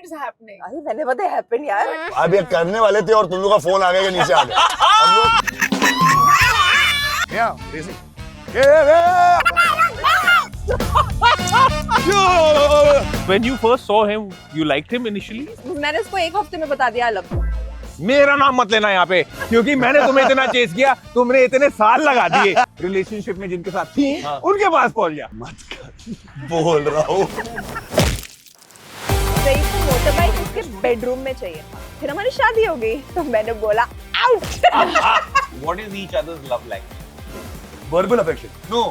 kids happening? अरे whenever they happen यार. अब ये करने वाले थे और तुम लोग का फोन आ गया कि नीचे आ गया. हम लोग When you first saw him, you liked him initially? मैंने उसको एक हफ्ते में बता दिया I love you. मेरा नाम मत लेना यहाँ पे, क्योंकि मैंने तुम्हें इतना चेस किया, तुमने इतने साल लगा दिए रिलेशनशिप में जिनके साथ थी, उनके पास पहुंच गया. मत कर, बोल रहा हूँ. सही तो मोटरबाइक उसके बेडरूम में चाहिए था. फिर हमारी शादी हो गई तो मैंने बोला out. What is each other's love language? Verbal affection. No.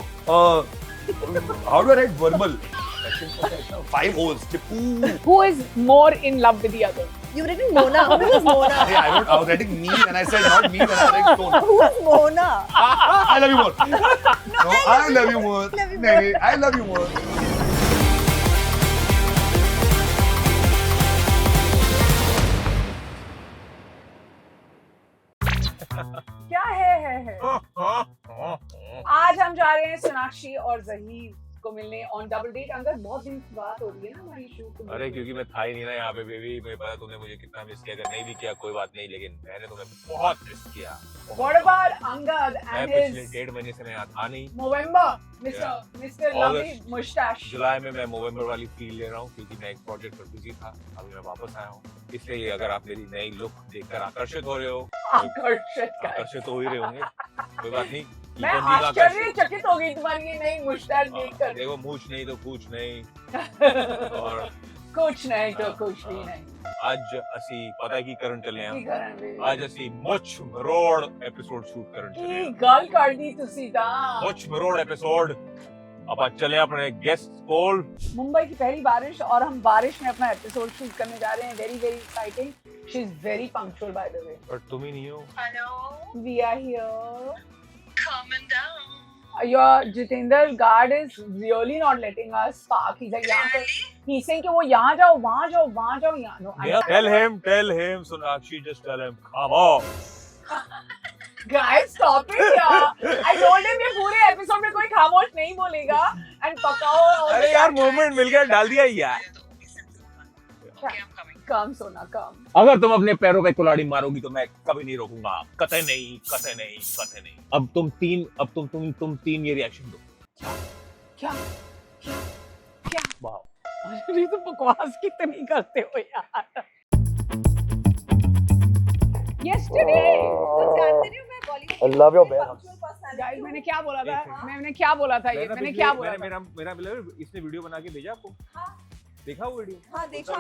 How do I write verbal? 5 holes. Who is more in love with the other? You written Mona. Who is Mona? Hey, I was writing me and I said not me when I write tone. Who is Mona? I love you more. No, I love you more. नहीं, I love you more. क्या है? आज हम जा रहे हैं सोनाक्षी और ज़हीर को मिलने ऑन डबल डेट. अंगद बहुत दिन की बात हो रही है ना हमारी शूट. अरे क्योंकि मैं था ही नहीं ना यहाँ पे बेबी, मुझे पता तुमने मुझे कितना मिस किया. अगर नहीं भी किया कोई बात नहीं, लेकिन मैंने तुम्हें बहुत मिस किया. What about Angad मैं and पिछले his 1.5 महीने से मैं यहाँ था नहीं. November, Mr. Lovely August. Mustache. जुलाई में मैं नवंबर वाली फील ले रहा हूँ, क्योंकि मैं एक प्रोजेक्ट पर बिजी था. अभी मैं वापस आया हूँ, इसलिए अगर आप मेरी नई लुक देखकर आकर्षित हो रहे हो, आकर्षित हो ही रहे होंगे, कोई बात नहीं. मैं आश्चर्यचकित हो गई तुम्हारी ये नई मुस्टैच देखकर. देखो मूछ नहीं तो कुछ नहीं. और कुछ नहीं तो कुछ भी नहीं. ਅੱਜ ਅਸੀਂ ਪਤਾ ਕੀ ਕਰਨ ਚੱਲੇ ਕੀ ਹਾਂ? ਕਰਨ ਵੇ? ਅੱਜ ਅਸੀਂ ਮੁੱਛ ਮਰੋੜ ਐਪੀਸੋਡ ਸ਼ੂਟ ਕਰਨ ਚੱਲੇ ਕੀ ਹਾਂ. ਗੱਲ ਕਰਦੀ ਤੁਸੀਂ ਤਾਂ. ਮੁੱਛ ਮਰੋੜ ਐਪੀਸੋਡ ਆਪਾਂ ਚੱਲੇ ਆਪਣੇ गेस्ट ਕੋਲ. मुंबई की पहली बारिश और हम बारिश में अपना एपिसोड शूट करने जा रहे हैं. Very very exciting. She is very punctual by the way. पर तुम ही नहीं हो. Hello, we are here. coming down. Your Jitender guard is really not letting us park. He's like, he's saying कि वो यहाँ जाओ, वहाँ जाओ, वहाँ जाओ, यहाँ. No, Tell him Sonakshi, just tell him come on. Guys, stop it यार. I told him ये पूरे एपिसोड में कोई खामोश नहीं बोलेगा and पकाओ. अरे यार मोमेंट मिल गया, डाल दिया यार. Okay, I'm coming. Come सोना come. अगर तुम अपने पैरों पे कुल्हाड़ी मारोगी तो मैं कभी नहीं रोकूंगा. कतई नहीं, कतई नहीं, कतई नहीं. अब तुम तीन ये रिएक्शन दो. क्या? वाह. अरे तो बकवास कितनी करते हो यार. Yesterday. तो जानते नहीं हो मैं Bollywood. I love your band. Guys, मैंने क्या बोला था? मैंने क्या बोला था ये? मैंने क्या बोला था? मेरा इसने वीडियो बना के भेजा आपको. हाँ. देखा वो वीडियो? हाँ देखा.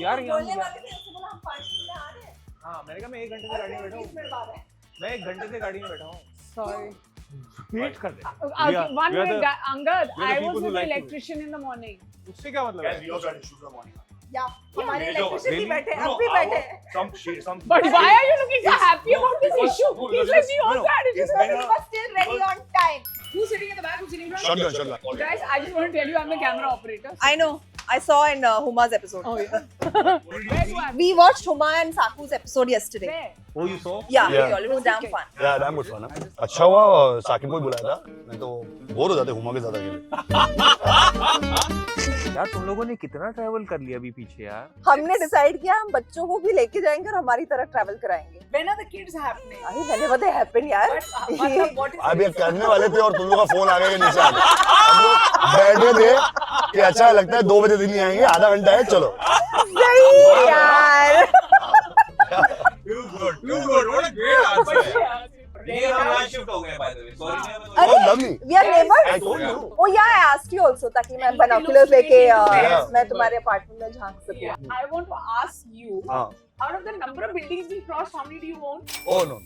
यार यहाँ बोलने वाले थे उसको बोला हम 5 मिनट में आ रहे हैं. हाँ मैंने कहा मैं 1 घंटे से गाड़ी में बैठा हूँ. 20 मिनट बाद है. मैं 1 घंटे से गाड़ी में बैठा हूँ. Sorry. वेट कर दे. One minute, Angad. we are the I was people who with the like you. electrician in the morning. उससे क्या मतलब है? या हमारे ले जाओ, इलेक्ट्रिसिटी really? बैठे अब भी बैठे हैं. But why are you looking so happy about this issue? He's like, we also had it. He was still ready on time. Who's sitting in the back? Who's sitting in front? Shotgun. Guys, I just want to tell you, I'm the camera operator. I know. I saw in Huma's episode. Oh yeah. Where do I? We watched Huma and Saku's episode yesterday. Where? Oh you saw? Yeah, Yeah. it was damn fun. Yeah, damn good fun. अच्छा हुआ साकिब को ही बुलाया था, नहीं तो bore हो जाते हुमा के साथ अकेले. यार तुम लोगों ने कितना ट्रैवल कर लिया अभी पीछे यार. हमने डिसाइड किया हम बच्चों को भी लेके जाएंगे और हमारी तरह ट्रैवल कराएंगे. When are the kids happening? अरे whenever they happen यार. But मतलब what is? अब ये करने वाले थे और तुम लोग का फोन आ गया कि नीचे आ गया. हम लोग बैठे थे कि अच्छा लगता है 2 बजे दिन नहीं आएंगे, आधा घंटा है चलो. सही यार. Too good. What a great answer. ये हमारा शिफ्ट हो गया by the way. Sorry. अरे lovely. We are neighbors. I told you. Oh yeah, I asked you also ताकि मैं binoculars लेके मैं तुम्हारे अपार्टमेंट में झांक सकूं. Yeah. I want to ask you, हाँ. out of the number of buildings we crossed, how many do you own? Oh no.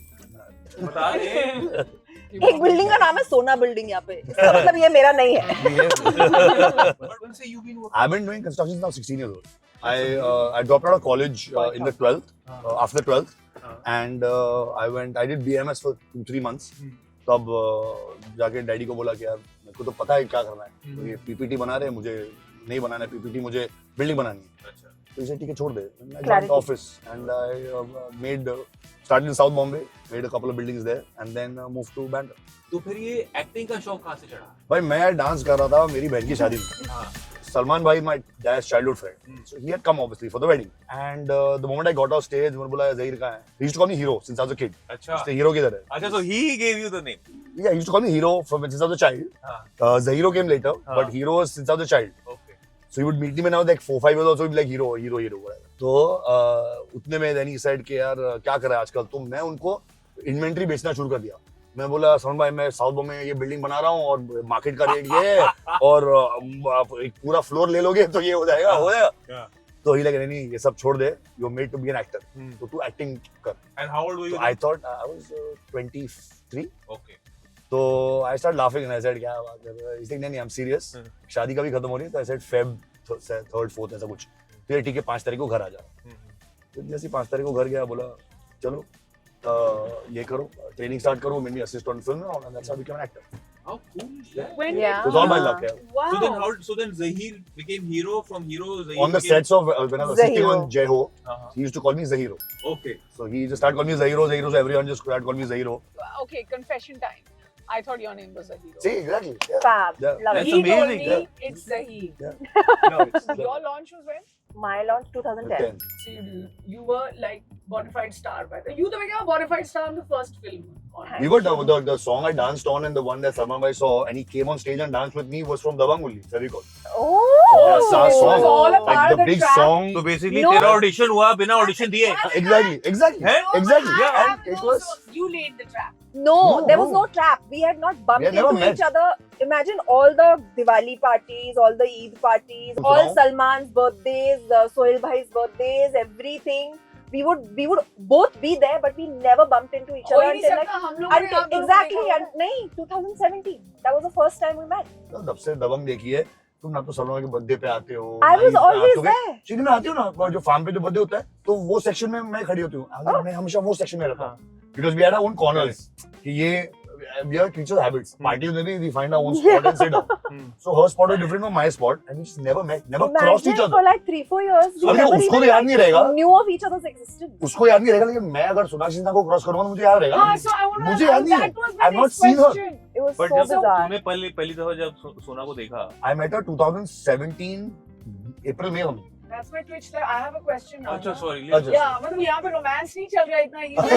बता दे. एक बिल्डिंग का नाम है सोना बिल्डिंग यहाँ पे. इसका मतलब ये मेरा नहीं है. I've been doing construction since now 16 years old. I dropped out of college in the 12th, after the 12th, and I did BMS for 2-3 months. तब जाके डैडी को बोला कि यार मेरे को तो पता है क्या करना है. ये PPT बना रहे हैं, मुझे नहीं बनाना है PPT, मुझे बिल्डिंग बनानी है. तो इसे ठीक है छोड़ दे. I joined the office and I started in South Bombay, made a couple of buildings there, and then moved to Bandra. तो फिर ये एक्टिंग का शौक कहाँ से चढ़ा? भाई मैं डांस कर रहा था मेरी बहन की शादी में. Salman bhai, my dad's childhood friend. So he had come obviously for the wedding. And the moment I got off stage, मैंने बोला Zahir कहाँ है? He used to call me Hero since I was a kid. अच्छा उसने Hero किधर है? अच्छा, so he gave you the name. Yeah, he used to call me Hero since I was a child. Zahiro came later, but Hero was since I was a child. Okay. So he would meet me when I was like 4-5 years old. So he'd be like Hero, whatever. तो उतने में then he said कि यार क्या कर रहा है आजकल? तो मैं उनको इन्वेंट्री बेचना शुरू कर दिया. मैं बोला सलमान भाई मैं साउथ बॉम्बे में ये बिल्डिंग बना रहा हूँ और मार्केट का रेट ये है और आप एक पूरा फ्लोर ले लोगे तो ये हो जाएगा. तो ही लगे नहीं ये सब छोड़ दे, you made to be an actor, तो तू एक्टिंग कर. And how old were you? I thought I was 23. Okay. तो I start laughing and I said क्या बात कर रहा है. इस नहीं आई एम सीरियस, शादी का भी खत्म हो रही है. तो I said Feb 3rd 4th ऐसा कुछ. फिर ठीक है 5 तारीख को घर आ जा. तो जैसे 5 तारीख को घर गया, बोला चलो ये करो, ट्रेनिंग स्टार्ट करो, मेरी असिस्टेंट फिल्म में, और that's how I became an actor. How cool is that? When Yeah. It was all my luck. Yeah. Wow. So then Zahir became Hero. From Hero, Zahir On the became... sets of when I was assisting Zahiro. on Jai Ho, Uh-huh. he used to call me Zahiro. Okay. So he just started calling me Zahiro, so everyone just started calling me Zahiro. Okay, confession time. I thought your name was Zahir. See, exactly. Yeah. Fab. Yeah. Love That's it. He told amazing. me it's Zahir. No, it's Your launch was when? My launch 2010. So you were like bonafide star by then. You तो became a bonafide star on the first film. We got the song I danced on and the one that Salman bhai saw and he came on stage and danced with me was from Dabang only, Fevicol. Oh. That's our it song. was all a part Like of the the big trap. song. So basically, No. तेरा audition हुआ बिना audition दिए. Exactly. Hey? Exactly. I Yeah, have and it no was. songs. You laid the trap. No, No, there was no. no trap. We had not bumped We had never into met. each other. Imagine all the Diwali parties, all the Eid parties, So all now- Salman's birthdays, Sohail bhai's birthdays, everything. We would both be there, but we never bumped into each हो other ही नहीं until like सकता हम लोगों ने आप दोनों को exactly. देखा And, नहीं, 2017. That was the first time we met. तब से दबंग देखी है. तुम ना तो सलमान के बर्थडे पे आते हो. I was always there. सीधी में आती हूँ ना, जो फार्म पे जो बर्थडे होता है तो वो सेक्शन में मैं खड़ी होती हूँ. मैं हमेशा वो सेक्शन में रहता हूँ. Because we had our own corners. कि ये we are creatures of habits. Parties में भी we find our own spot and sit down. So her spot was different from my spot and we just never met, never crossed each Imagine other. for like 3-4 years, we अरे never उसको तो even याद नहीं रहेगा. knew of each other's existence. उसको याद नहीं रहेगा, लेकिन मैं अगर सोनाक्षी सिन्हा को क्रॉस करूंगा तो मुझे याद रहेगा. हाँ, so I want to. मुझे याद नहीं है. That was my I've not next seen her. question. It was But so जब bizarre. तूने पहली दफा जब सोना को देखा, I met her 2017 April में हम. That's my Twitch. I have a question now. अच्छा sorry. अच्छा. Yeah, मतलब यहाँ पे रोमांस नहीं चल रहा इतना easy.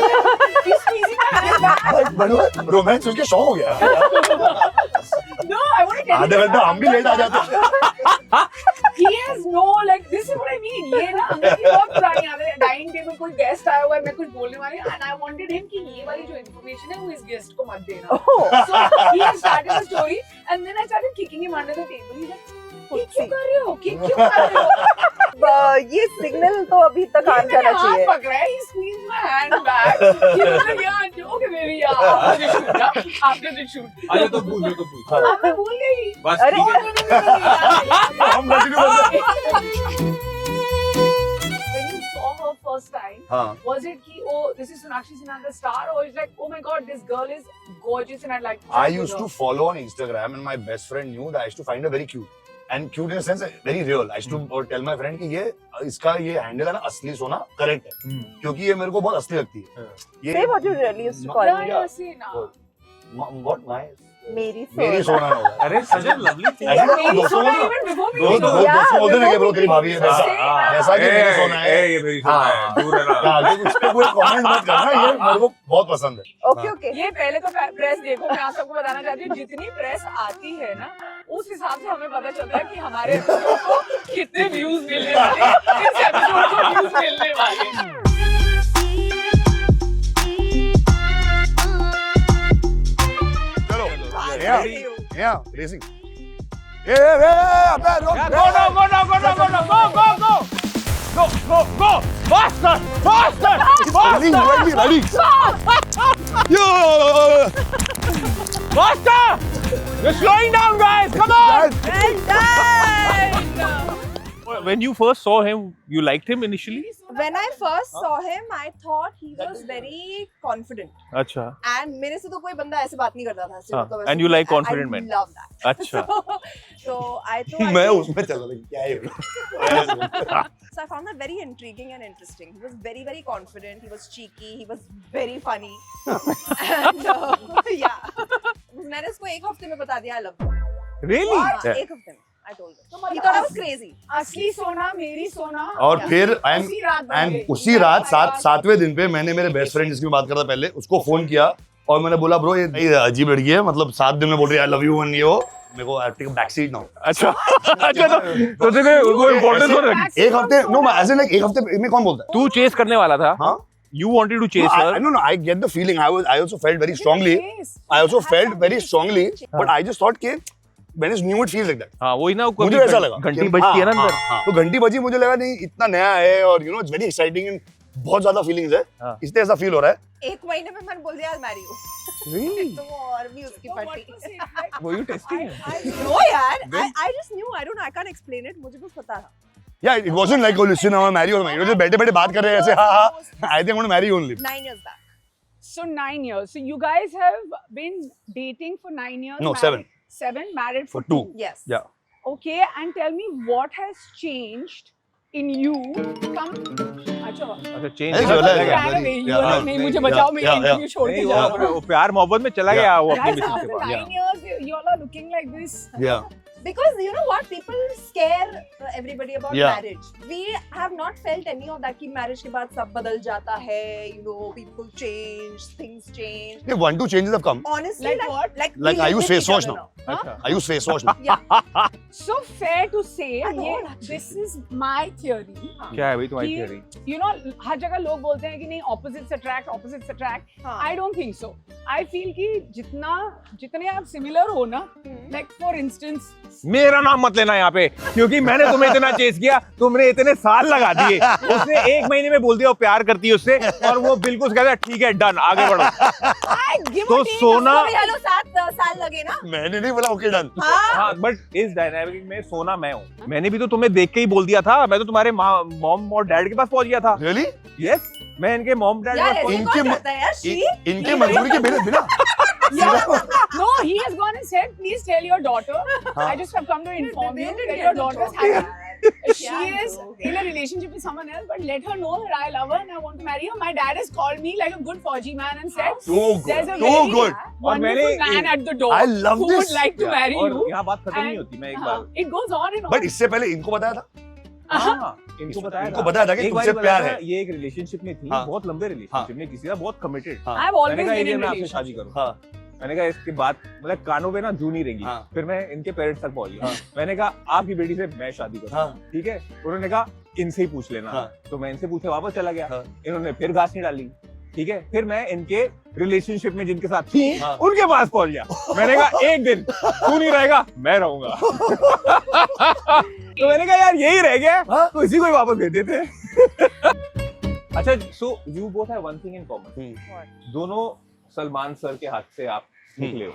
He's squeezing my hand back. But romance उसके शौक हो गया. No, I want to tell आधे you. घंटा हम भी लेट आ जाते हैं. He has no like this is what I mean. ये ना अंदर की बहुत पुरानी आदत है. Dining table कोई गेस्ट आया हुआ है, मैं कुछ बोलने वाली हूँ, and I wanted him कि ये वाली जो information है वो इस गेस्ट को मत देना. Oh. So he started the story, and then I started kicking him under the table. He's like, ये क्यों कर रहे हो? किक क्यों कर रहे हो? ये सिग्नल तो अभी तक ये काम मैंने करना हाथ चाहिए. पकड़ा है. He squeezed my hand back. He was like, yeah, okay, baby, yeah. After the shoot, yeah. After the shoot. अच्छा तो पूछ. हाँ, मैं भूल गई. बस अरे, ठीक है. हम कंटिन्यू करते हैं. When you saw her first time, हाँ. was it ki, oh, this is Sonakshi Sinha the star, or it's like, oh my god, this girl is gorgeous and I'd like to I chat with used her. to follow on Instagram and my best friend knew that I used to find her very cute. And cute in a sense, very real. I used to tell my friend कि ये इसका ये handle है ना असली सोना correct है. क्योंकि ये मेरे को बहुत असली लगती है. Say what you really used to call Yeah, me. yeah, see now. What my मेरी मेरी सोना. सोना होगा. अरे such a lovely thing. ऐसा Maybe दोस्तों Sona को even before me. दोस्त so- Yeah, बोलते हैं कि before तेरी भाभी है हाँ, वैसा. जैसा कि मेरी सोना है. ये मेरी सोना है. दूर रहना. हाँ, लेकिन उस पे कोई कमेंट मत करना. ये मेरे को बहुत पसंद है. Okay, okay. ये पहले तो प्रेस देखो, मैं आप सबको बताना चाहती हूँ जितनी प्रेस आती है ना उस हिसाब से हमें पता चलता है कि हमारे episode को कितने व्यूज मिलने वाले हैं, इस एपिसोड को व्यूज मिलने वाले हैं. चलो. Ready? Yeah, racing. अबे रुक. Go faster. Ready. Faster. You're slowing down, guys. Come on. Well done! When you first saw him, you liked him initially? When I first saw him, I thought he was very confident. अच्छा. And मेरे से तो कोई बंदा ऐसे बात नहीं करता था. सिर्फ हाँ, तो वैसे and you like confident I men. love that. अच्छा. So I thought. मैं उसमें चल रहा था क्या है. So I found that very intriguing and interesting. He was very, very confident. He was cheeky. He was very funny. And yeah. मैंने उसको एक हफ्ते में बता दिया I love him. Really? हाँ, एक हफ्ते में. I told him. तो He thought I was crazy. असली सोना मेरी सोना और फिर उसी रात बन एंड गई। उसी रात सातवें दिन पे मैंने मेरे बेस्ट फ्रेंड जिसकी मैं बात करता पहले उसको फोन किया और मैंने बोला ब्रो ये अजीब लड़की है, मतलब 7 दिन में बोल रही है आई लव यू, वन ये हो, मेरे को I take a back seat now. अच्छा अच्छा तो तुझे वो इम्पोर्टेंस हो रहा एक हफ्ते नो एज इन लाइक एक हफ्ते में कौन बोलता है? तू चेस करने वाला था हाँ you wanted to chase her no I get the feeling I also felt very strongly but I just thought कि when it's new it feels like that। हाँ वही ना मुझे ऐसा लगा घंटी बजती है ना अंदर। हाँ, तो घंटी बजी, मुझे लगा नहीं इतना नया है और you know it's very exciting and बहुत ज्यादा फीलिंग्स है, हाँ। इसलिए ऐसा फील हो रहा है। 1 महीने में मैंने बोल दिया I'll marry you. Really? तो वो और भी उसकी फटी. Were you testing him? No यार, I just knew. I don't know. I can't explain it. मुझे बस पता था. Yeah, it wasn't like, oh, listen, I'm marry or marry. just बैठे-बैठे बात कर रहे हैं ऐसे, हाँ, I think I'm going to marry you only. 9 years back. So 9 years. So you guys have been dating for 9 years? No, married- 7. 7, married for For 2. Yes. Yeah. Okay, and tell me what has changed in you? अच्छा अच्छा change Hey, कर चला दिया गया। क्या? नहीं, Yeah, you are like, नहीं मुझे बचाओ, मैं yeah, इंटरव्यू छोड़ के नहीं, जा वो रहा हूँ। वो प्यार मोहब्बत में चला गया वो अपनी Guys, मिसेज के after pass. 9 years, you all are looking like this. Yeah. Because you know what, people scare everybody about Yeah. marriage. We have not felt any of that कि marriage के बाद सब बदल जाता है. You know, people change, things change. Yeah, 1-2 changes have come. Honestly, Like what? Like Like we I live use with face each wash other now. अच्छा I use face wash now. Yeah. So fair to say, I know, ये actually. this is my theory. क्या है भाई तुम्हारी कि- theory? You know, हर जगह लोग बोलते हैं कि नहीं opposites attract. हाँ. I don't think so. I feel कि जितने आप similar हो ना, like for instance, मेरा नाम मत लेना यहाँ पे क्योंकि मैंने तुम्हें इतना चेस किया, तुमने इतने साल लगा दिए, उसने 1 महीने में बोल दिया वो प्यार करती है उससे और वो बिल्कुल कहता है ठीक है डन आगे बढ़ो। I give तो or take सोना तो भी हेलो 7 साल लगे ना. मैंने नहीं बोला ओके डन। हाँ. हाँ बट इस डायनामिक में सोना मैं हूँ। मैंने भी तो तुम्हें देख के ही बोल दिया था, मैं तो तुम्हारे मॉम और डैड के पास पहुंच गया था। Really? यस मैं इनके मॉम डैड यार के पास ऐसे इनके कौन करता है यार? She? इनके मंजूरी के बिना No, he has gone and said, please tell your daughter. I just have come to inform you that your daughter is happy. She is in a relationship with someone else, but let her know that I love her and I want to marry her. My dad has called me like a good Fauji man and said, Too there's a good, too very good. wonderful मैंने- man at the door I love who this. would like to marry और you. यहाँ बात खत्म नहीं And- होती, मैं एक हाँ, बार it goes on and on. But इससे पहले इनको बताया था? हाँ, इनको बताया इनको बताया था कि एक बार तुमसे बताया प्यार था, है। ये एक रिलेशनशिप में थी, हाँ। बहुत लंबे रिलेशनशिप में, किसी का बहुत कमिटेड। हाँ। I've always मैंने कहा been ये in मैं आपसे relationship. शादी करूँ। हाँ मैंने कहा इसके बाद मतलब कानों पे ना जू नहीं रहेगी। हाँ। फिर मैं इनके पेरेंट्स तक पहुंच गया। हाँ। मैंने कहा आपकी बेटी से मैं शादी करूँ, हाँ ठीक है? उन्होंने कहा इनसे ही पूछ लेना। हाँ। तो मैं इनसे पूछे वापस चला गया। हाँ। इन्होंने फिर घास नहीं डाली, ठीक है? फिर मैं इनके रिलेशनशिप में जिनके साथ थी हाँ। उनके पास पहुंच गया। मैंने कहा एक दिन तू नहीं रहेगा मैं रहूंगा। तो मैंने कहा यार यही रह गया, हाँ। तो इसी को ही वापस भेज देते। अच्छा so you both have one thing in common, दोनों सलमान सर के हाथ से आप निकले हो।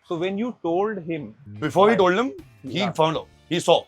So when you told him Before he told him, he found out. He saw.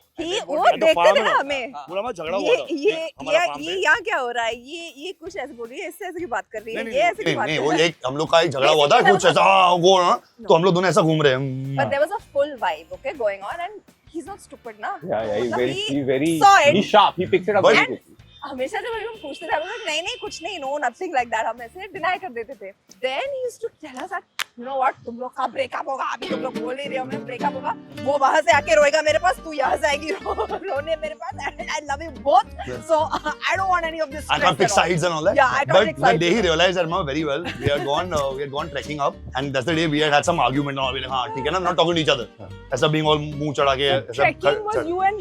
वो देखते थे ना हमें. पूरा हमारा झगड़ा ये हुआ था। ये हमारा farm ये पे। यहाँ क्या हो रहा है? ये कुछ ऐसे बोल रही है, इससे ऐसे की बात कर रही है, नहीं, ये ऐसे की नहीं, बात नहीं, कर वो रही है. एक हम लोग का एक झगड़ा हुआ था कुछ ऐसा वो ना, तो हम लोग दोनों ऐसा घूम रहे हैं। But there was a full vibe, okay, going on, and he's not stupid ना. yeah he very saw it. he's sharp, he picks it up very But- quickly. हमेशा जब हम पूछते थे, हम लोग नहीं कुछ नहीं, no nothing like that, हम ऐसे डिनाई कर देते थे. Then he used to tell us that, you know what, तुम लोग का ब्रेकअप होगा, अभी तुम लोग बोल ही रहे हो हमें ब्रेकअप होगा, वो वहाँ से आके रोएगा मेरे पास, तू यहाँ से आएगी रोने मेरे पास. I love you both, so I don't want any of this I stress can't pick at all. sides and all that. Yeah, I can't But pick the sides. day he realized that Mama very well, we had gone trekking up, and that's the day we had some argument. And all. We like, हाँ ठीक है ना, not talking to each other. ऐसा being all मुंह चढ़ा के. ऐसा Trekking was you and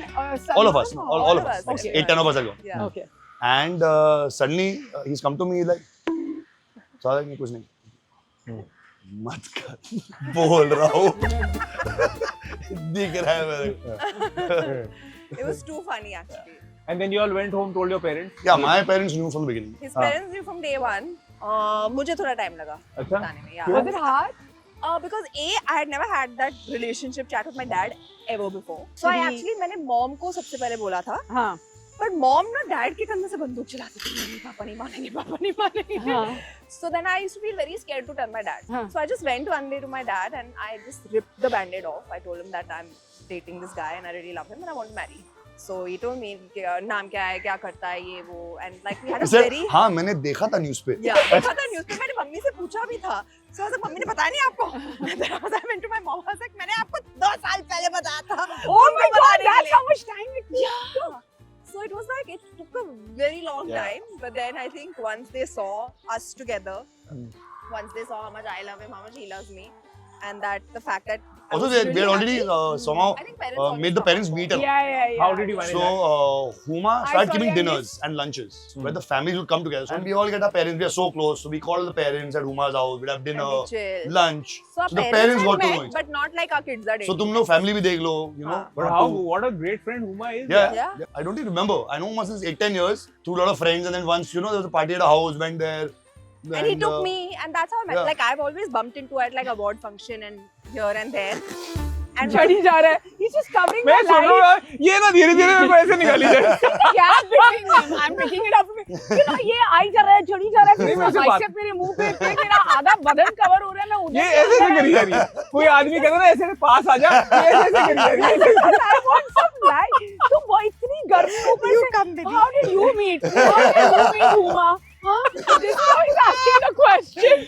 all of us, Salman, all of us, Okay. 8-10 of us are gone. Yeah. Okay. And suddenly he's come to me like, साला नहीं कुछ नहीं, मत कर, बोल रहा हूँ, दिख रहा है मेरे को. It was too funny actually. And then you all went home, told your parents? Yeah, my parents knew from the beginning. His parents knew from day one. मुझे थोड़ा टाइम लगा अच्छा। बताने में. Was it hard? Because I had never had that relationship chat with my dad ever before. So I actually मैंने mom को सबसे पहले बोला था. हाँ. But mom ना dad के कंधे से बंदूक चलाती थी. नहीं पापा नहीं मानेंगे, पापा नहीं मानेंगे. हाँ. So then I used to feel very scared to tell my dad. Huh. So I just went one day to my dad and I just ripped the band-aid off. I told him that I'm dating this guy and I really love him and I want to marry. So he told me नाम क्या है, क्या करता है ये वो, and like we had a He said, very हाँ मैंने देखा था न्यूज़ पे. yeah देखा था न्यूज़ पे, मैंने मम्मी से पूछा भी था. So I was like, mummy ने बताया नहीं आपको? Then I went to my mom, I was like, मैंने आपको 2 साल पहले बताया था. Oh my God, that's how much time it took. Yeah. So it was like, it took a very long Yeah. time, but then I think once they saw us together, once they saw how much I love him, how much he loves me, and that the fact that I Also was they really had already happy. somehow I think parents always made the talk parents about meet it. up. Yeah. How did you manage So that? Huma I started saw giving them dinners and lunches where the families would come together. So and we all get our parents. We are so close. So we call the parents at Huma's house. We'd have And dinner, we chill. lunch. So, So the parents had got to met, know each. but not like our kids are dating. So तुम लोग family भी देख लो, you know. हाँ. But not how? to- What a great friend Huma is. Yeah. Yeah. I don't even remember. I know Huma since 8-10 years through a lot of friends, and then once you know there was a party at a house, went there. And he took me, and that's how I met. yeah. Like I've always bumped into at like award function and here and there. And चढ़ी जा रहा है. He's just covering मैं my सुन रहा life. हूँ ये ना धीरे-धीरे मेरे को ऐसे निकाली जाए. Gap between them. I'm picking it up. You know, ये आई जा रहा है, चढ़ी जा रहा है. नहीं, फिर मैं उसे बात- bicep मेरे मुंह पे इतने, मेरा आधा बदन कवर हो रहा है. मैं उधर ये से ऐसे अंदर करी जा रही है. कोई आदमी कहता ना ऐसे पास आ जा. ये ऐसे करी जा रही है. I want some light. तुम वो इतनी गर्मी ऊपर से. come, baby. How did you meet? How did you meet Huma? Huh? This guy is asking the question.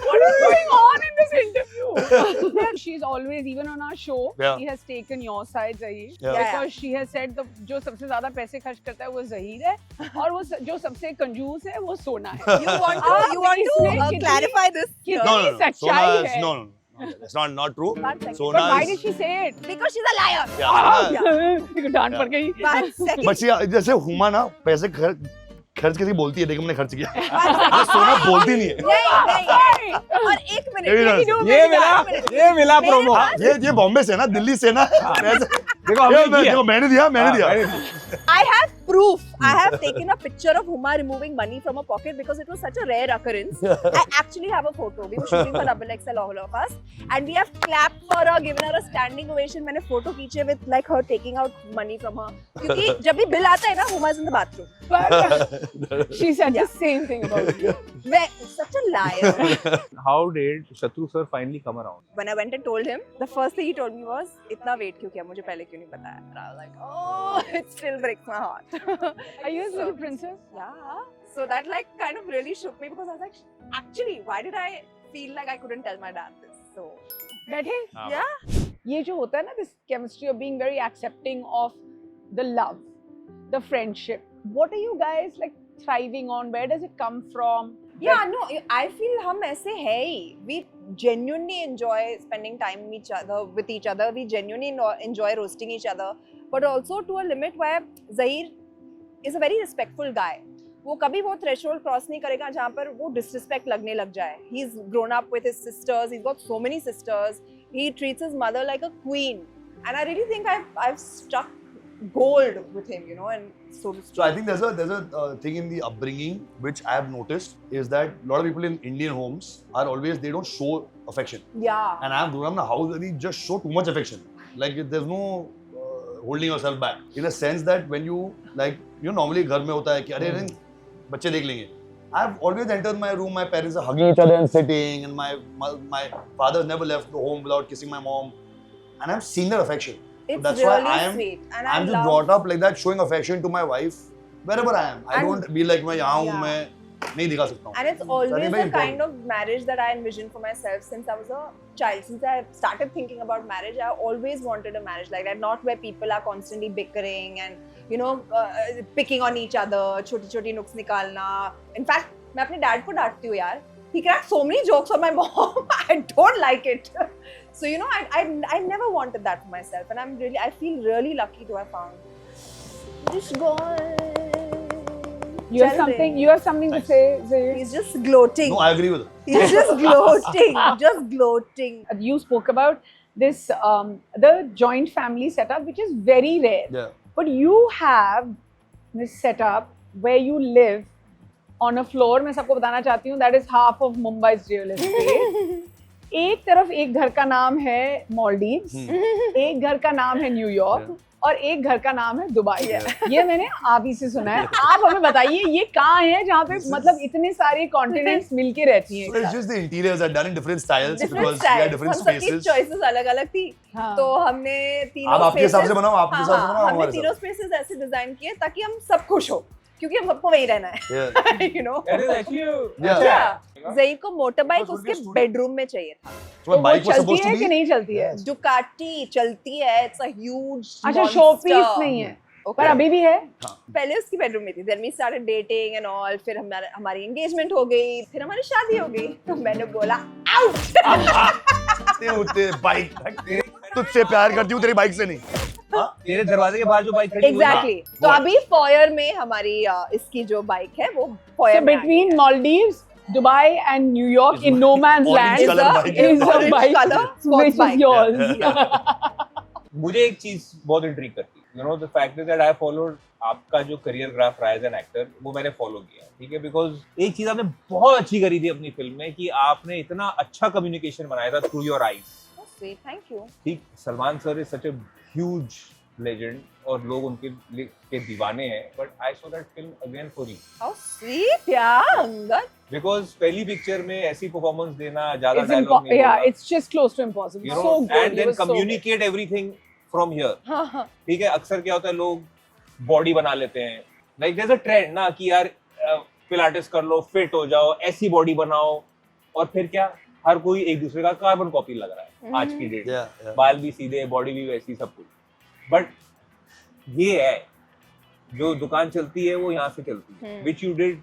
What is going on in this interview? She's always, even on our show, Yeah. she has taken your side, Zahir. Yeah. Because she has said जो सबसे ज्यादा पैसे खर्च करता है वो Zahir है, और वो जो सबसे कंजूस है वो सोना है. You want to इसमें कितनी- clarify this? कितनी No, no, no. सच्चाई Sona is है. no. It's not true. One second. Sona But why is did she say it? Because she's a liar. yeah. Sona- देखो डांट पड़ गई. One second. But see, जैसे हुमा ना पैसे खर्च कैसे बोलती है, देखो मैंने खर्च किया. ये सोना बोलती नहीं है. नहीं. और एक Maybe not. मिनट. ये मिला मेरे प्रोमो. पास- ये बॉम्बे से ना, दिल्ली से ना. देखो हमने किया. मैंने दिया. I have proof. I have taken a picture of Huma removing money from her pocket because it was such a rare occurrence. I actually have a photo. We were shooting for XXL, all of us, and we have clapped for her, given her a standing ovation. मैंने photo खींचे with like her taking out money from her. क्योंकि जब भी bill आता है ना, Huma is in the bathroom. But she said the same thing about you. Such a liar. How did Shatru sir finally come around? When I went and told him, the first thing he told me was, "इतना wait क्यों किया? मुझे पहले क्यों नहीं बताया?" And I was like, "Oh, it still breaks my heart." Are you a little princess? Yeah. So that like kind of really shook me because I was like, actually, why did I feel like I couldn't tell my dad this? So बैठे. yeah. ये जो होता है ना, this chemistry of being very accepting of the love, the friendship. What are you guys like thriving on? Where does it come from? Yeah, no, I feel हम ऐसे है ही. We genuinely enjoy spending time with each other. We genuinely enjoy roasting each other, but also to a limit where Zahir is a very respectful guy. वो कभी वो threshold cross नहीं करेगा जहाँ पर वो disrespect लगने लग जाए. He's grown up with his sisters. He's got so many sisters. He treats his mother like a queen, and I really think I've struck gold with him, you know, and so to speak. So I think there's a thing in the upbringing which I have noticed is that a lot of people in Indian homes are always, they don't show affection. Yeah. And I have grown up in a house where we just show too much affection. Like there's no holding yourself back. In a sense that when you like, you know, normally घर में होता है कि अरे बच्चे देख लेंगे. I've always entered my room, my parents are hugging each other and sitting, and my father never left the home without kissing my mom, and I've seen their affection. It's That's really why I am- sweet. And I'm I just love brought up like that, showing affection to my wife wherever I am. I And- don't be like मैं यहाँ हूँ, Yeah. मैं नहीं दिखा सकता हूँ. And it's always very the important. kind of marriage that I envisioned for myself since I was a child. Since I started thinking about marriage, I always wanted a marriage like that. Not where people are constantly bickering and, you know, picking on each other, छोटी-छोटी नुक्स निकालना. In fact, मैं अपने dad को डांटती हूँ यार. He cracked so many jokes on my mom. I don't like it. So, you know, I never wanted that for myself. And I feel really lucky to have found this guy. You have something to say, Zahir? He's just gloating. No, I agree with her. He's just gloating, just gloating. You spoke about this, the joint family setup, which is very rare. Yeah. But you have this setup where you live on a floor. मैं सबको बताना चाहती हूँ, that is half of Mumbai's real estate. एक तरफ एक घर का नाम है Maldives, एक घर का नाम है न्यूयॉर्क, और एक घर का नाम है दुबई। ये मैंने आप ही से सुना है। आप हमें बताइए ये कहाँ है जहाँ पे मतलब इतने सारे कॉन्टिनेंट्स मिलके रहती हैं? So it's just the interiors are done in different styles Different because we had styles, different हम सबकी spaces. choices अलग-अलग थी, हाँ। तो हमने तीनों आप आपके हिसाब से spaces- बनाओ, आपके हिसाब से बनाओ, हमने हमारे तीनों spaces ऐसे डिजाइन किए ताकि हम सब खुश हो, क्योंकि हम सबको वहीं रहना है, Yeah. you know. That is actually Yeah. अच्छा, ज़ई को मोटर बाइक Because उसके we'll be बेडरूम में चाहिए था। So my वो bike was चलती supposed to है be. कि नहीं चलती है? Yes. दुकाटी चलती है, it's a huge अच्छा, शो पीस monster. नहीं है Okay. पर अभी भी है। पहले उसकी बेडरूम में थी, then we started dating and all, फिर हमारी एंगेजमेंट हो गई, फिर हमारी शादी हो गई, तो मैंने बोला आउट। उठते बाइक तुझसे प्यार करती हूँ तेरी बाइक से नहीं। तेरे दरवाजे के बाहर जो बाइक खड़ी हुई है, एग्जैक्टली, तो What? अभी फॉयर में हमारी इसकी जो बाइक है वो फॉयर So में आ गई। between Maldives, Dubai and New York in no man's Orange land color is a- bike is a orange bike color sports which is bike. yours. मुझे एक चीज बहुत इंट्रीग करती है, you know the fact is that I followed आपका जो career graph रहा as an actor, वो मैंने फॉलो किया, ठीक है, बिकॉज एक चीज आपने बहुत अच्छी करी थी अपनी फिल्म में कि आपने इतना अच्छा कम्युनिकेशन बनाया था through your eyes. Thank you. ठीक, Salman sir is such a huge legend और लोग उनके के दीवाने हैं, but I saw that film again for you how sweet यार अंगद। बिकॉज पहली पिक्चर में ऐसी परफॉर्मेंस देना, ज्यादा It's डायलॉग नहीं yeah, बोलना, it's just close to impossible. you know, So good. and He then was so good. communicate everything from here. हाँ हाँ ठीक है, अक्सर क्या होता है लोग बॉडी बना लेते हैं, like there is a trend ना कि यार पिलाटेस कर लो, फिट हो जाओ, ऐसी बॉडी बनाओ, और फिर क्या हर कोई एक दूसरे का कार्बन कॉपी लग रहा है आज की डेट। Yeah, yeah. बाल भी सीधे, बॉडी भी वैसी, सब कुछ, बट ये है जो दुकान चलती है वो यहाँ से चलती है, which you did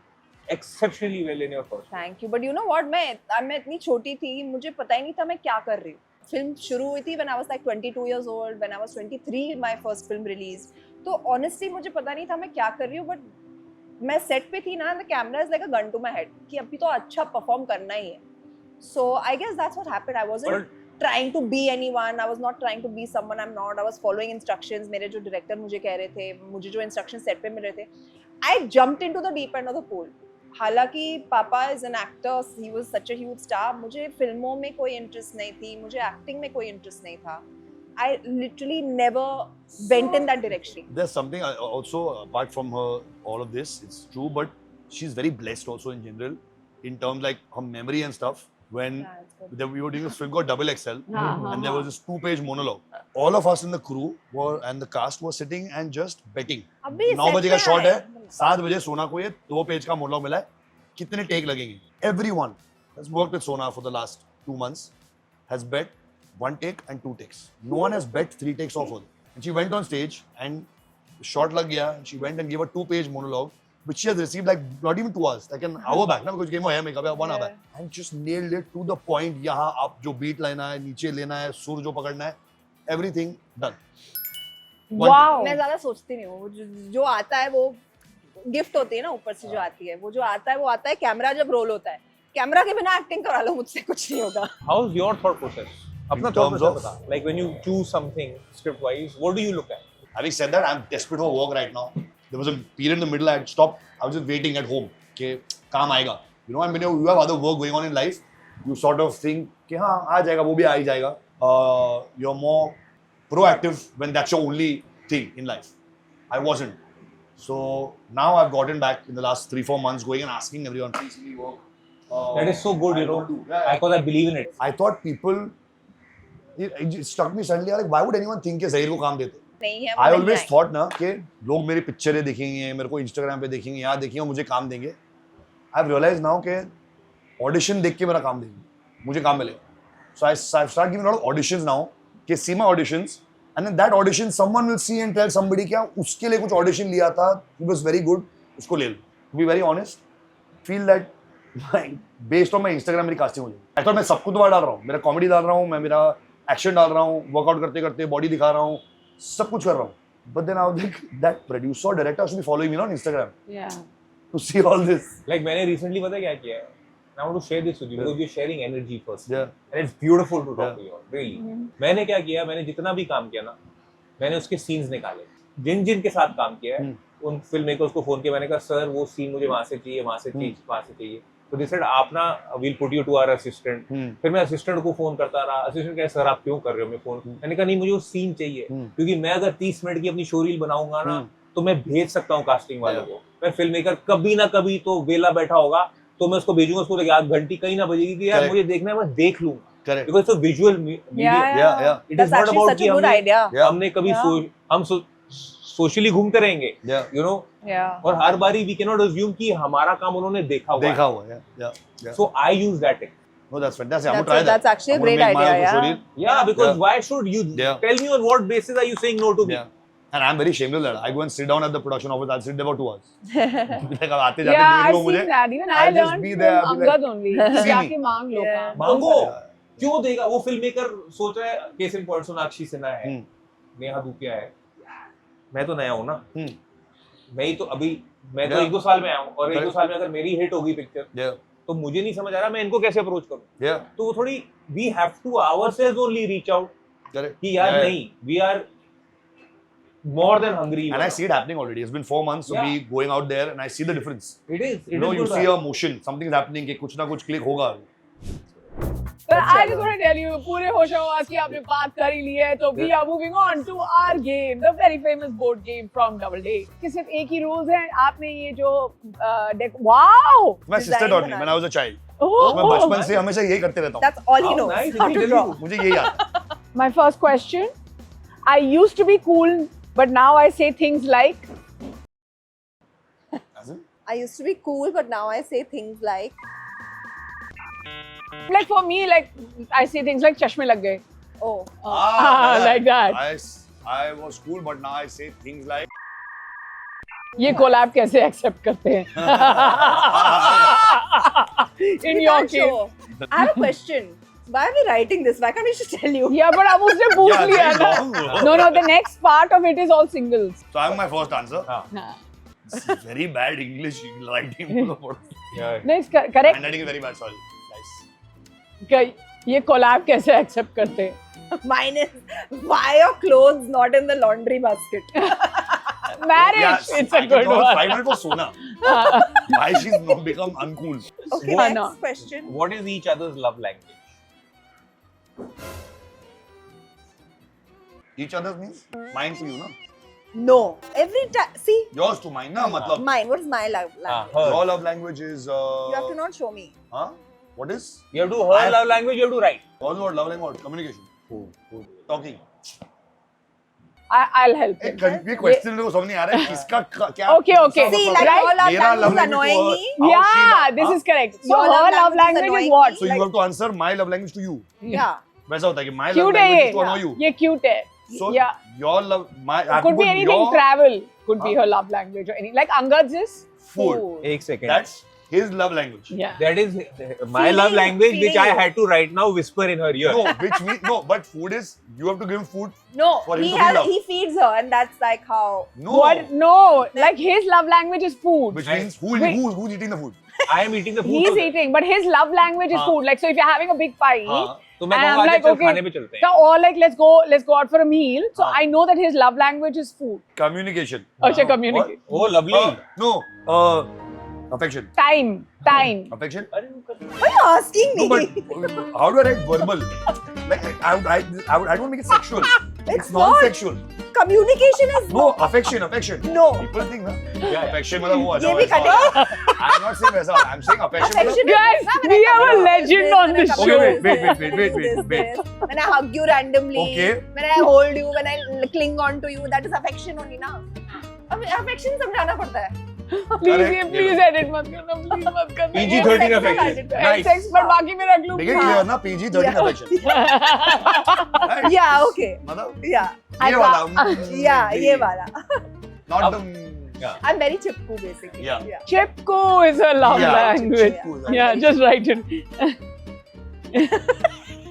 exceptionally well in your first. Thank you, but you know what, मैं इतनी छोटी थी, मुझे पता ही नहीं था मैं क्या कर रही हूँ। फिल्म शुरू हुई थी when I was like 22 years old, when I was 23 my first film release, तो ऑनेस्टली मुझे पता नहीं था मैं क्या कर रही हूँ, बट मैं सेट पे थी ना, the camera is like a gun to my head कि अभी तो अच्छा परफॉर्म करना ही है। So I guess that's what happened. I wasn't trying to be anyone, I was not trying to be someone I'm not, I was following instructions। मेरे जो director मुझे कह रहे थे, मुझे जो इंस्ट्रक्शन सेट पे मिल रहे थे, I jumped into the deep end of the pool। हालांकि पापा is an actor, he was such a huge star, मुझे फिल्मों में कोई इंटरेस्ट नहीं थी, मुझे एक्टिंग में कोई इंटरेस्ट नहीं था। I literally never went in that direction। There's something also apart from her, all of this, it's true, but she's very blessed also in general, in terms like her memory and stuff. When we were doing this film called Double XL, and there was this 2-page monologue. All of us in the crew were and the cast was sitting and just betting. अभी 9 set बजे का में shot आए। है, 7 बजे सोना को ये 2 पेज का मोनोलॉग मिला है, कितने टेक लगेंगे? Everyone has worked with Sona for the last 2 months has bet 1 take and 2 takes. No one has bet 3 takes off her. And she went on stage and shot lag gaya. She went and gave a 2-page monologue, which she has received like not even 2 hours, like an hour back. ना कुछ game है makeup है 1 hour back. And just nailed it to the point. यहाँ आप जो beat लेना है, नीचे लेना है, सुर जो पकड़ना है, everything done. Wow. मैं ज्यादा सोचती नहीं हूँ, जो आता है वो गिफ्ट होती है ना ऊपर से जो आती है, वो जो आता है वो आता है। कैमरा जब रोल होता है, कैमरा के बिना एक्टिंग करा लो, मुझसे कुछ नहीं होगा। How is your thought process? अपना In thought terms process of- बता, like when you choose something script wise, what do you look at? Having said that, I'm desperate for work right now. There was a period in the middle I had stopped. I was just waiting at home कि काम आएगा. You know, and when you have other work going on in life, you sort of think कि हाँ आ जाएगा, वो भी आ ही जाएगा. You're more proactive when that's your only thing in life. I wasn't. So now I've gotten back in the last 3-4 months going and asking everyone, please give me work. That is so good, you know. Because I believe in it. I thought people, it struck me suddenly, like why would anyone think कि ज़हीर को काम देते? नहीं है, I always thought ना कि लोग मेरी पिक्चरें देखेंगे, मेरे को इंस्टाग्राम पे देखेंगे, यहाँ देखेंगे, मुझे काम देंगे. I've realized now कि ऑडिशन देख के मेरा काम देंगे, मुझे काम मिलेगा. So I've started giving a lot of auditions now. कि see my auditions, and then that audition someone will see and tell somebody क्या उसके लिए कुछ audition लिया था, it was very good, उसको ले लो. To be very honest, feel that based on my Instagram मेरी casting हो जाएगी. I thought मैं सब कुछ दोबारा डाल रहा हूँ, मेरा comedy डाल रहा हूँ, मैं मेरा action डाल रहा हूँ, workout करते करते body दिखा रहा हूँ, सब कुछ कर रहा हूँ. But then I was like, that producer or director should be following me on Instagram Yeah. to see all this. Like मैंने recently पता क्या किया है? I want to share this with you because you're sharing energy first. Yeah. And it's beautiful to talk Yeah. to you all, really. मैंने क्या किया? मैंने जितना भी काम किया ना, मैंने उसके सीन्स निकाले. जिन के साथ काम किया है, उन फिल्म मेकर्स को फोन किया, मैंने कहा सर वो सीन मुझे वहाँ से चाहिए, वहाँ से चाहिए, वहाँ से चाहिए. तो दे सेड आप ना will put you to our assistant. फिर मैं असिस्टेंट को फोन करता रहा, असिस्टेंट कहे सर आप क्यों कर रहे हो मैं फोन, मैंने कहा नहीं मुझे वो सीन चाहिए, क्योंकि मैं अगर 30 मिनट की अपनी शो रील बनाऊंगा ना तो मैं भेज सकता हूँ कास्टिंग वालों को। मैं फिल्म मेकर कभी ना कभी तो वेला बैठा होगा तो मैं उसको भेजूंगा, उसको देखिए आध घंटी कहीं ना बजेगी कि यार मुझे देखना है, मैं देख लूंगा, बिकॉज़ तो visual media, it is not about कि हमने कभी हम सोशली घूमते रहेंगे, यू नो, और हर बारी वी कैन नॉट अज्यूम कि हमारा काम उन्होंने देखा हुआ है। So I use that technique. No, that's fantastic. I'm gonna try that. That's actually a great idea. Yeah, because why should you tell me on what basis are you saying no to me? And I'm very shameless that I go and sit down at the production office. I'll sit there for 2 hours. Like अब आते जाते Yeah, देख I've लो मुझे. seen that. Even I I'll just learned be from there, I'll be like, Angad only. see जाके me. मांग लो काम. मांगो, क्यों देगा वो फिल्म मेकर? सोच रहा है case in point Sonakshi Sinha है, नेहा धूपिया है, मैं तो नया हूँ ना, मैं ही तो अभी, मैं तो 1-2 साल में आया हूँ, और 1-2 साल में अगर मेरी हिट होगी पिक्चर तो मुझे नहीं समझ आ रहा मैं इनको कैसे अप्रोच करूँ। तो वो थोड़ी we have to ourselves only reach out कि यार नहीं, we are more than hungry. And I see it happening already. It's been 4 months of me going out there and I see the difference. It is. You know, you see a motion, something's happening, कि कुछ ना कुछ click होगा. But I just want to tell you, पूरे होश हवास की आपने बात कर ही ली है, तो we are moving on to our game, the very famous board game from Double Date. कि सिर्फ एक ही rules है, आपने ये जो wow! My sister taught me when I was a child. Oh, मैं बचपन से हमेशा यही करते रहता हूँ. That's all he knows. Nice. How to draw. मुझे यही आता. My first question, I used to be cool, but now I say things like, I used to be cool, but now I say things like for me, like, I say things like chashme lag gaye. oh. Like that. I was cool, but now I say things like. ये collab कैसे accept करते हैं? In We your can't case. show. I have a question. Why are we writing this? Why can't we just tell you? Yeah, but अब उसने पूछ Yeah, लिया very ना. long, bro. No, the next part of it is all singles. So I have my first answer. हाँ. This is very bad English writing. Next, correct. Handwriting is very bad. Sorry, guys. ये collab कैसे accept करते हैं? Mine is why are clothes not in the laundry basket? Marriage, Yes, it's a I good can one. 5 minutes for Sona. Why she's not become uncool? Okay, Yeah, next no. question. What is each other's love language? Each other's means mine to you, na? No. Every time. See, Yours to mine, na? Matlab. mine. What is my love language? Her. Your love language is. You have to not show me. Huh? What is? You have to her love language, you have to write. What's what love language? Communication. Talking. I'll help एक him. ये question को समझ नहीं आ रहा है किसका क्या Okay, okay. See, मतलब like है? your love मेरा language is to annoying her, me. how she Yeah, love- this हाँ? is correct. So Your her love love language is language is annoying what? me. So you have to answer my love language to you. Yeah. वैसा होता है कि my love Cute है language ये. is to annoy you. ये cute है. So Yeah. your love, my. I have Could to be put anything. your Travel could be her love language or any. Like Angad's is food. एक second. That's his love language. yeah. That is my Feeling, love language, which I feeling. had to right now whisper in her ear. No, which means no, but food is you have to give him food. No, For him he to feel love. he feeds her, and that's like how. No. What? No. Like his love language is food. Which means who's eating the food? I am eating the food. He's eating, but his love language is हाँ. food. Like so, if you're having a big fight. हाँ. तो मैं And I'm कहूँगा like, चल okay. खाने पे चलते हैं. So, or like let's go out for a meal. So हाँ. I know that his love language is food. Communication. Acha communicate. Oh, lovely. No. Affection. Time. Affection. Why are you asking me? No, but how do I write verbal? Like I don't make it sexual. It's non-sexual. Communication is No, affection. No. People think ना. Affection मतलब वो ये भी वैसा. I'm not saying वैसा. I'm saying affection. Affection मतलब- Guys, is- we have a legend on this Okay, show. wait. When I hug you randomly, Okay. when I hold you, when I cling on to you, that is affection only, na? Affection समझाना पड़ता है. Please edit मत करना, please मत करना. PG-13 affection. Nice. Sex पर बाकी में रख लूँ. Make it clear ना PG-13 Yeah. affection. Right? Yeah, okay. मतलब Yeah, ये वाला. yeah, ये वाला. Not the. I'm very chipku basically. Yeah. Chipko is a love Yeah, language. Chipko is Yeah, just write it.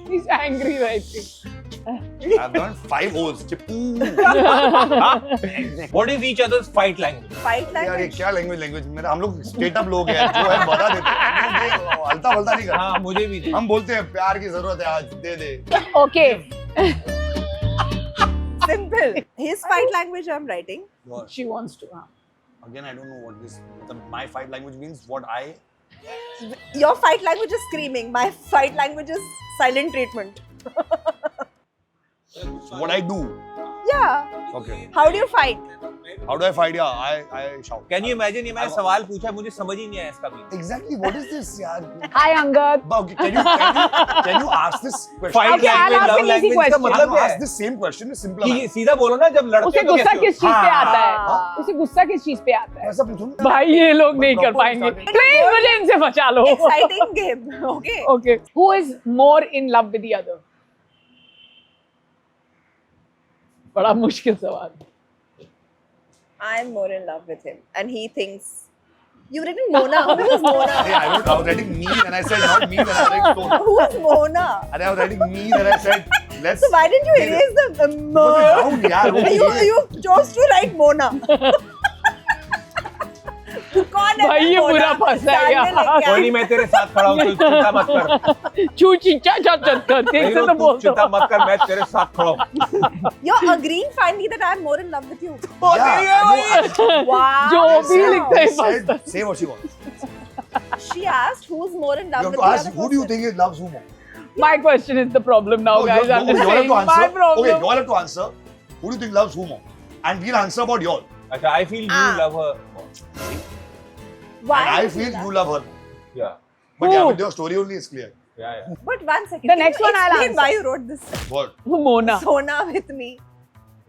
He's angry writing. I've done 5 holes. Chippu. What is each other's fight language? Fight यार ये language. क्या language मेरा हम लोग straight up लोग हैं जो है बता देते हैं हल्ता बल्ता नहीं करते हाँ मुझे भी नहीं. हम बोलते हैं प्यार की जरूरत है आज दे दे Okay. Simple. His fight language I'm writing. She wants to. again I don't know what this my fight language means what I Your fight language is screaming. My fight language is silent treatment. What I do? Yeah. Okay. How do you fight? How do I fight? Yeah, I shout. Can you imagine ये मैंने सवाल पूछा मुझे समझ ही नहीं आया इसका भी. Exactly. What is this, yaar? Hi, Angad. Okay, can you ask this question? Fight Okay, I'll language, ask love an easy language का question. मतलब क्या ask है? this same question. It's simpler. कि सीधा बोलो ना जब लड़ते उसे हो तो गुस्सा कैसे किस चीज पे आता है? हाँ। उसे गुस्सा किस चीज पे आता है? ऐसा पूछो ना. भाई ये लोग नहीं कर पाएंगे. प्लीज मुझे इनसे बचा लो. Exciting game. Okay. Okay. Who is more in love with the other? बड़ा मुश्किल सवाल. I'm more in love with him, and he thinks. You've written Mona. Who is Mona? Hey, I was writing me and I said not me and I was like so. Who is Mona? And I was writing me and I said let's. So why didn't you erase the Put it down, yaar. you chose to write Mona. कौन है भाई ये Mona? बुरा फंसा है सामने लेके यार. आए. कोई नहीं मैं तेरे साथ खड़ा हूँ तू चिंता मत कर. चू चिंचा चट कर. ठीक से तो तू बोल चिंता दो. मत कर मैं तेरे साथ खड़ा हूँ. You're agreeing finally that I'm more in love with you. Yeah, Wow. जो भी लिखते हैं said, फंसता. say what she wants. She asked who's more in You love have with to the ask other who do you person. think is loves who more? My question is the problem now, No, guys. you I'm just all have saying to my answer. Okay, problem. you all have to answer. Who do you think loves who more? And we'll answer about your. अच्छा I feel you love her. Why? And I would you feel love- you love her. Yeah. But yeah, Who? but your story only is clear. Yeah. But one second. The Can next you one I'll explain answer. why you wrote this? What? Mona. Sona with me.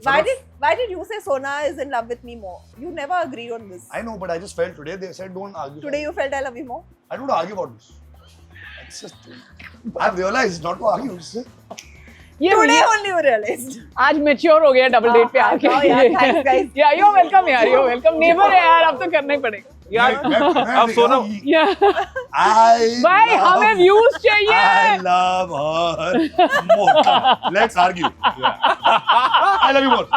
Why Sona- did you say Sona is in love with me more? You never agree on this. I know, but I just felt today they said don't argue. Today you felt I love you more. I don't argue about this. It's just I've realized not to argue. It's just, ये Today ये- only you realized. आज mature हो गया double date पे हाँ, आके. हाँ, यार, thanks, guys. Yeah, you're welcome यार. You're welcome. Never है यार. अब तो करना ही पड़ेगा. यार अब सोना Yeah. भाई हमें व्यूज I चाहिए. love her more. Come on, let's argue. I love you more.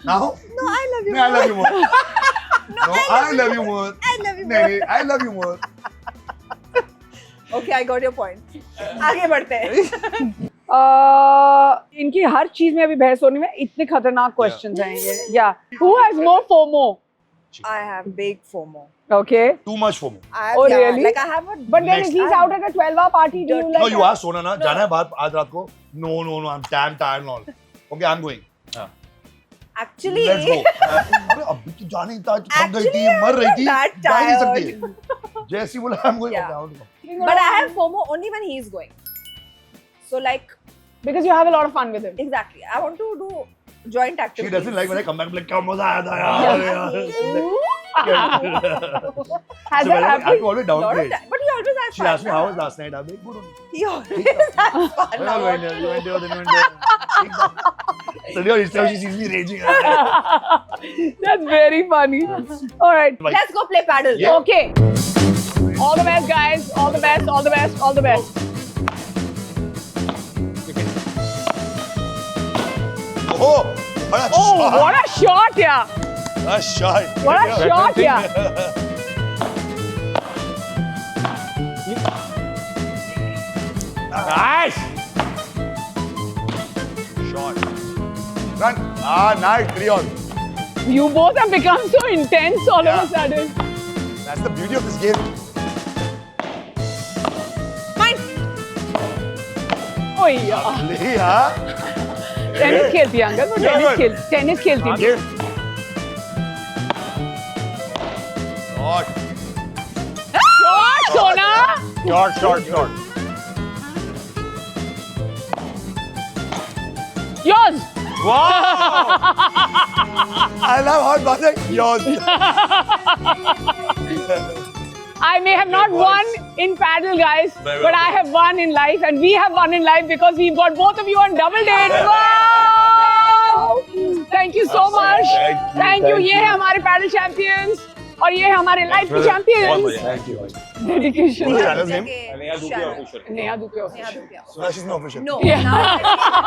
Now? No, I love you No, I more. love you more. No, I love you more. I love you नहीं, more. नहीं, I love you more. Okay, I got your point. आगे बढ़ते हैं. इनकी हर चीज में अभी बहस होने में इतने खतरनाक क्वेश्चंस हैं ये. Yeah. Who has more FOMO? I have big FOMO. Okay. Too much for me. I Oh, yeah, really? Like I have a. But then Next if he's time. out at a 12-hour party, do you No, like No, you that? asked Sona ना जाना है बाहर आज रात को. No, I'm damn tired and all. Okay, I'm going. Actually. Let's go. अरे अभी तो जाने ही था, थक गई थी, मर रही थी, that जा ही नहीं tired. सकती. जैसी बोला I'm going. Yeah. Okay, I want to go. But I have FOMO only when he's going. So like Because you have a lot of fun with him. exactly, I want to do joint She activities. doesn't like when I come back. Like क्या मजा आया था यार. Has So that I have happened? to always Lot of downgrade. time. But he always has She fun. asked me how was last night. I'm like good. He always has fun. We Now all what went there. to We do? went there. Then we went there. So now she sees me raging. That's very funny. All right. Let's go play paddle. Yeah. Okay. All the best, guys. All the best. All the best. All the best. Oh, what a Oh, shot! what a shot, yeah. A shot! What a shot, yeah. Nice. Shot. Run. Ah, nice. 3-all. You both have become so intense all Yeah. of a sudden. That's the beauty of this game. Oh, yeah. Lee, huh? Tennis खेलती है uncle. वो tennis खेलती है. Game. Shot. Shot, Sona. Shot. Yours. Wow. I love hot butter. Yours. I may have not won in paddle, guys, but I have won in life, and we have won in life because we've got both of you on double date. Wow! Thank you so much. Thank you. ये है हमारे paddle champions और ये है हमारे life के champions. Thank you. Dedication. What's your channel's name? Neha Dubey official. Neha Dubey. So she's not official. No. Yeah. Now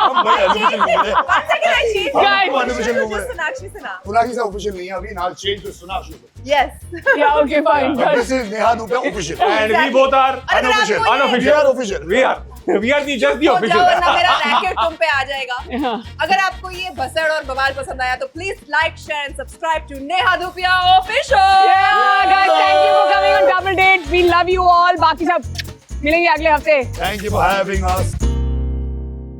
हम बड़े unofficial लोग हैं. one second, I changed. Guys. हम unofficial लोग Just हैं. Sonakshi Sinha. Sonakshi से official नहीं है अभी. Now change to Sonakshi. Yes. Yeah, okay, fine. But this is Neha Dubey official. And we both are Unofficial. अगर आपको We are official. we are just the तो official. जाओ वरना मेरा रैकेट तुम पे आ जाएगा. Yeah. अगर आपको ये भसड़ और बवाल पसंद आया तो please like share and subscribe to Neha Dhupia official. Yeah, guys, thank you for coming on double date. Love you all, बाकी सब मिलेंगे अगले हफ्ते। Thank you for having us.